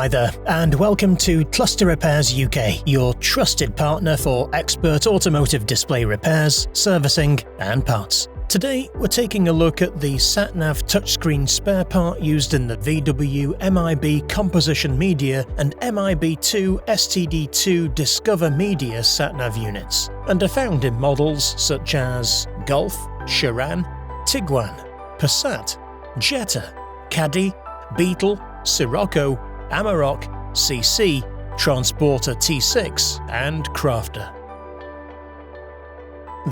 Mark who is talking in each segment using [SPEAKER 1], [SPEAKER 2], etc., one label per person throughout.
[SPEAKER 1] Hi there, and welcome to Cluster Repairs UK, your trusted partner for expert automotive display repairs, servicing, and parts. Today, we're taking a look at the sat-nav touchscreen spare part used in the VW MIB Composition Media and MIB STD2 Discover Media sat-nav units, and are found in models such as Golf, Sharan, Tiguan, Passat, Jetta, Caddy, Beetle, Scirocco, Amarok, CC, Transporter T6, and Crafter.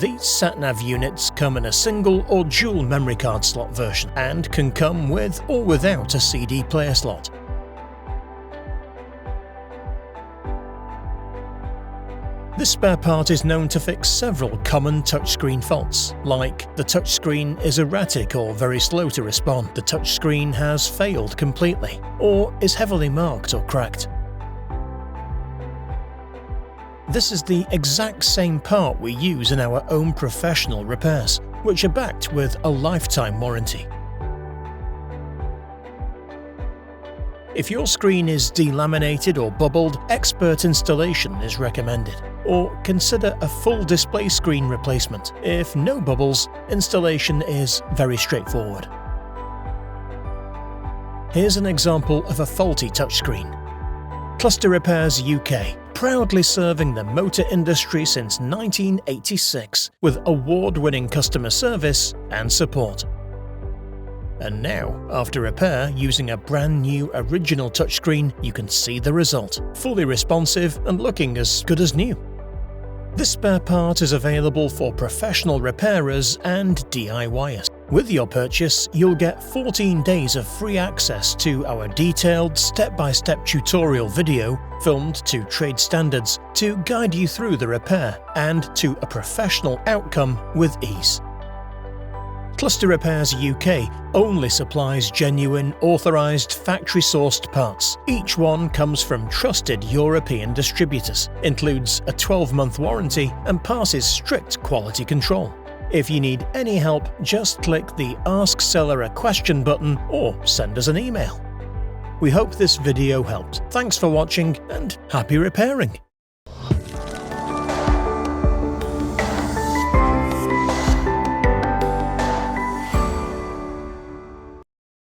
[SPEAKER 1] These sat-nav units come in a single or dual memory card slot version and can come with or without a CD player slot. This spare part is known to fix several common touchscreen faults, like the touchscreen is erratic or very slow to respond, the touchscreen has failed completely, or is heavily marked or cracked. This is the exact same part we use in our own professional repairs, which are backed with a lifetime warranty. If your screen is delaminated or bubbled, expert installation is recommended. Or consider a full display screen replacement. If no bubbles, installation is very straightforward. Here's an example of a faulty touchscreen. Cluster Repairs UK, proudly serving the motor industry since 1986 with award-winning customer service and support. And now, after repair using a brand new original touchscreen, you can see the result, fully responsive and looking as good as new. This spare part is available for professional repairers and DIYers. With your purchase, you'll get 14 days of free access to our detailed step-by-step tutorial video filmed to trade standards to guide you through the repair and to a professional outcome with ease. Cluster Repairs UK only supplies genuine, authorised, factory-sourced parts. Each one comes from trusted European distributors, includes a 12-month warranty and passes strict quality control. If you need any help, just click the Ask Seller a Question button or send us an email. We hope this video helped. Thanks for watching and happy repairing!